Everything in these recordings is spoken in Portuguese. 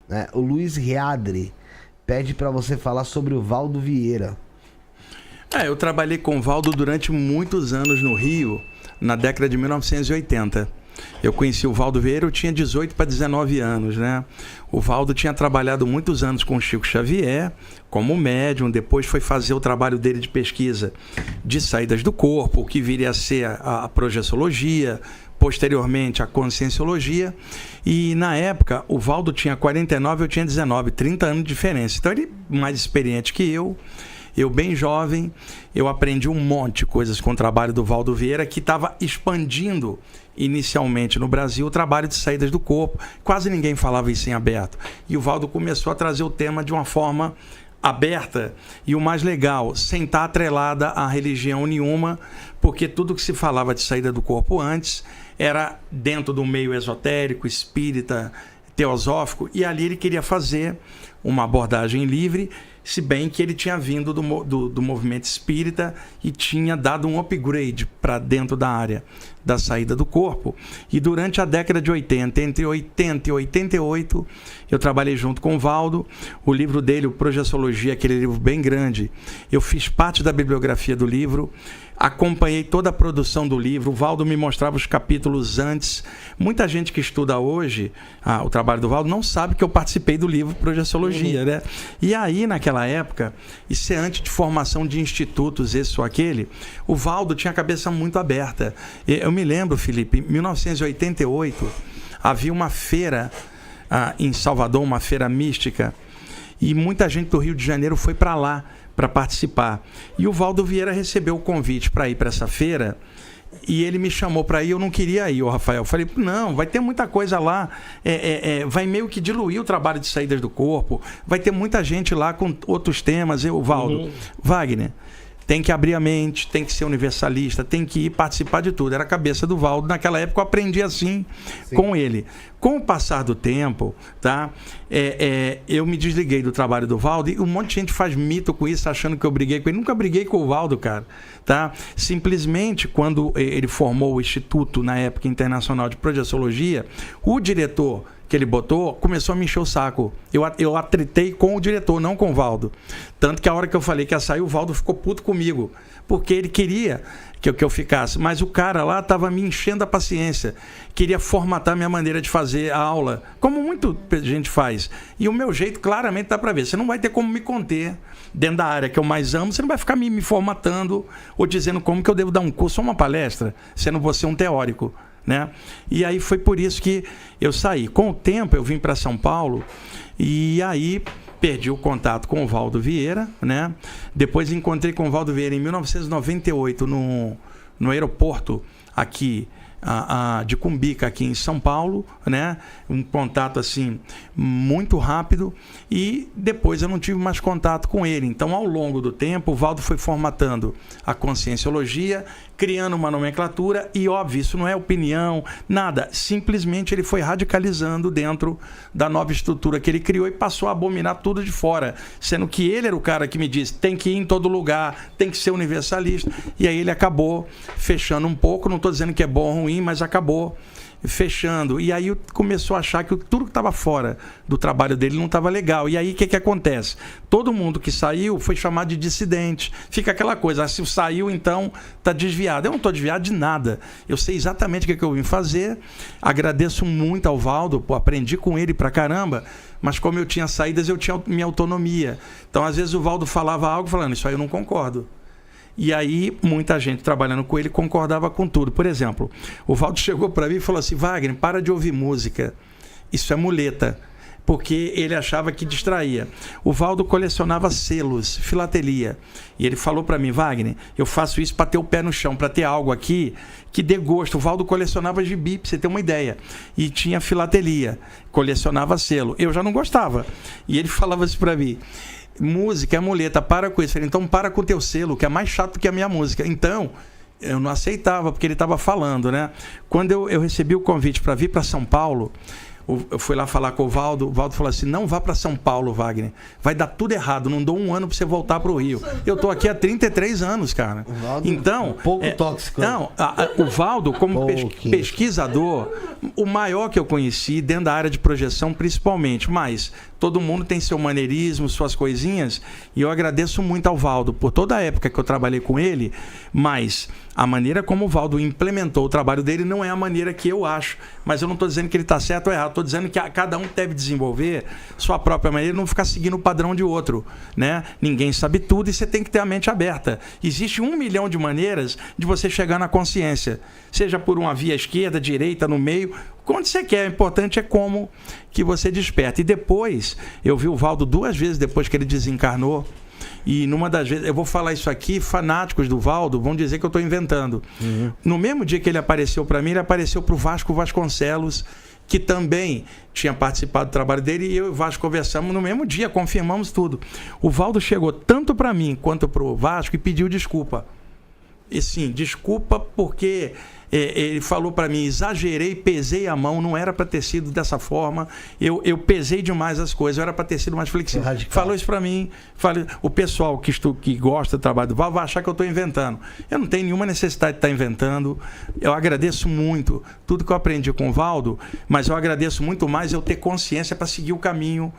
né? O Luiz Riadri pede para você falar sobre o Valdo Vieira. Eu trabalhei com o Valdo durante muitos anos no Rio, na década de 1980. Eu conheci o Valdo Vieira, eu tinha 18 para 19 anos, né? O Valdo tinha trabalhado muitos anos com o Chico Xavier, como médium, depois foi fazer o trabalho dele de pesquisa de saídas do corpo, o que viria a ser a projeciologia, posteriormente a conscienciologia, e na época o Valdo tinha 49, eu tinha 19, 30 anos de diferença. Então ele mais experiente que eu bem jovem, eu aprendi um monte de coisas com o trabalho do Valdo Vieira, que estava expandindo inicialmente no Brasil o trabalho de saídas do corpo. Quase ninguém falava isso em aberto. E o Valdo começou a trazer o tema de uma forma aberta e o mais legal, sem estar atrelada a religião nenhuma, porque tudo que se falava de saída do corpo antes era dentro do meio esotérico, espírita, teosófico, e ali ele queria fazer uma abordagem livre, se bem que ele tinha vindo do movimento espírita e tinha dado um upgrade para dentro da área da saída do corpo. E durante a década de 80, entre 80 e 88, eu trabalhei junto com o Valdo. O livro dele, o Projeciologia, aquele livro bem grande, eu fiz parte da bibliografia do livro, acompanhei toda a produção do livro. O Valdo me mostrava os capítulos antes. Muita gente que estuda hoje o trabalho do Valdo não sabe que eu participei do livro Projeciologia, né? E aí, naquela época, isso é antes de formação de institutos, esse ou aquele, o Valdo tinha a cabeça muito aberta. Eu me lembro, Felipe, em 1988, havia uma feira em Salvador, uma feira mística, e muita gente do Rio de Janeiro foi para lá para participar. E o Valdo Vieira recebeu o convite para ir para essa feira, e ele me chamou para ir. Eu não queria ir, Rafael. Eu falei, não, vai ter muita coisa lá, vai meio que diluir o trabalho de saídas do corpo, vai ter muita gente lá com outros temas. O Valdo, Wagner, tem que abrir a mente, tem que ser universalista, tem que ir participar de tudo. Era a cabeça do Valdo. Naquela época eu aprendi assim com ele. Com o passar do tempo, tá? Eu me desliguei do trabalho do Valdo, e um monte de gente faz mito com isso, achando que eu briguei com ele. Nunca briguei com o Valdo, cara. Tá? Simplesmente, quando ele formou o Instituto, na época, Internacional de Projeciologia, o diretor que ele botou começou a me encher o saco. Eu atritei com o diretor, não com o Valdo. Tanto que a hora que eu falei que ia sair, o Valdo ficou puto comigo, porque ele queria que eu ficasse, mas o cara lá estava me enchendo a paciência, queria formatar minha maneira de fazer a aula, como muita gente faz. E o meu jeito, claramente, dá para ver. Você não vai ter como me conter dentro da área que eu mais amo, você não vai ficar me formatando ou dizendo como que eu devo dar um curso ou uma palestra, sendo você um teórico, né? E aí foi por isso que eu saí. Com o tempo eu vim para São Paulo, e aí perdi o contato com o Valdo Vieira, né? Depois encontrei com o Valdo Vieira em 1998 no aeroporto aqui de Cumbica, aqui em São Paulo, né? Um contato assim muito rápido, e depois eu não tive mais contato com ele. Então, ao longo do tempo, o Valdo foi formatando a conscienciologia, criando uma nomenclatura, e óbvio, isso não é opinião, nada, simplesmente ele foi radicalizando dentro da nova estrutura que ele criou e passou a abominar tudo de fora, sendo que ele era o cara que me disse, tem que ir em todo lugar, tem que ser universalista, e aí ele acabou fechando um pouco. Não estou dizendo que é bom ou ruim, mas acabou fechando. E aí começou a achar que tudo que estava fora do trabalho dele não estava legal. E aí o que acontece? Todo mundo que saiu foi chamado de dissidente. Fica aquela coisa, se saiu, então está desviado. Eu não estou desviado de nada. Eu sei exatamente o que eu vim fazer. Agradeço muito ao Valdo, aprendi com ele pra caramba, mas como eu tinha saídas, eu tinha minha autonomia. Então, às vezes, o Valdo falava algo falando, isso aí eu não concordo. E aí, muita gente trabalhando com ele concordava com tudo. Por exemplo, o Valdo chegou para mim e falou assim, Wagner, para de ouvir música. Isso é muleta. Porque ele achava que distraía. O Valdo colecionava selos, filatelia. E ele falou para mim, Wagner, eu faço isso para ter o pé no chão, para ter algo aqui que dê gosto. O Valdo colecionava gibi, para você ter uma ideia. E tinha filatelia, colecionava selo. Eu já não gostava. E ele falava isso para mim. Música é muleta, para com isso. Falei, então para com o teu selo, que é mais chato que a minha música. Então, eu não aceitava, porque ele estava falando, né? Quando eu recebi o convite para vir para São Paulo, Eu fui lá falar com o Valdo falou assim, não vá para São Paulo, Wagner, vai dar tudo errado, não dou um ano para você voltar para o Rio. Eu tô aqui há 33 anos, cara. O Valdo então, um pouco tóxico. Não, o Valdo, como pesquisador, o maior que eu conheci dentro da área de projeção, principalmente, mas todo mundo tem seu maneirismo, suas coisinhas, e eu agradeço muito ao Valdo por toda a época que eu trabalhei com ele, mas a maneira como o Valdo implementou o trabalho dele não é a maneira que eu acho, mas eu não estou dizendo que ele está certo ou errado, estou dizendo que cada um deve desenvolver sua própria maneira e não ficar seguindo o padrão de outro, né? Ninguém sabe tudo e você tem que ter a mente aberta. Existe 1 milhão de maneiras de você chegar na consciência, seja por uma via esquerda, direita, no meio, quando você quer. O importante é como que você desperta. E depois, eu vi o Valdo 2 vezes depois que ele desencarnou. E numa das vezes, eu vou falar isso aqui, fanáticos do Valdo vão dizer que eu estou inventando. No mesmo dia que ele apareceu para mim, ele apareceu para o Vasco Vasconcelos, que também tinha participado do trabalho dele, e eu e o Vasco conversamos no mesmo dia, confirmamos tudo. O Valdo chegou tanto para mim quanto para o Vasco e pediu desculpa. E sim, desculpa porque ele falou para mim, exagerei, pesei a mão, não era para ter sido dessa forma, eu pesei demais as coisas, eu era para ter sido mais flexível. Falou isso para mim, o pessoal que gosta do trabalho do Valdo vai achar que eu estou inventando. Eu não tenho nenhuma necessidade de estar inventando, eu agradeço muito tudo que eu aprendi com o Valdo, mas eu agradeço muito mais eu ter consciência para seguir o caminho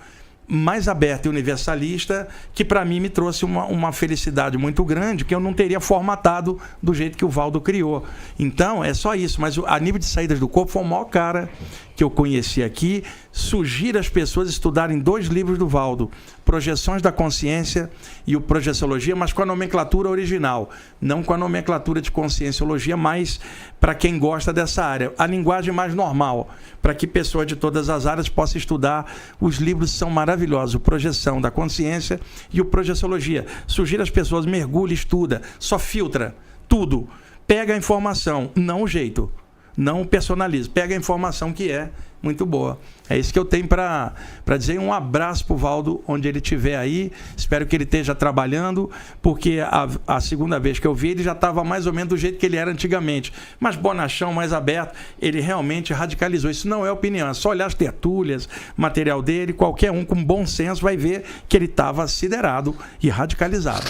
mais aberto e universalista, que para mim me trouxe uma felicidade muito grande, que eu não teria formatado do jeito que o Valdo criou. Então, é só isso. Mas a nível de saídas do corpo, foi o maior cara que eu conheci aqui. Sugiro às pessoas estudarem 2 livros do Valdo, Projeções da Consciência e o Projeciologia, mas com a nomenclatura original, não com a nomenclatura de Conscienciologia, mas para quem gosta dessa área. A linguagem mais normal, para que pessoas de todas as áreas possam estudar. Os livros são maravilhosos, o Projeção da Consciência e o Projeciologia. Sugiro às pessoas, mergulhe, estuda, só filtra tudo. Pega a informação, não o jeito. Não personaliza, pega a informação que é muito boa. É isso que eu tenho para dizer. Um abraço para o Valdo, onde ele estiver aí. Espero que ele esteja trabalhando, porque a segunda vez que eu vi, ele já estava mais ou menos do jeito que ele era antigamente. Mais bonachão, mais aberto. Ele realmente radicalizou. Isso não é opinião, é só olhar as tertúlias, material dele. Qualquer um com bom senso vai ver que ele estava siderado e radicalizado.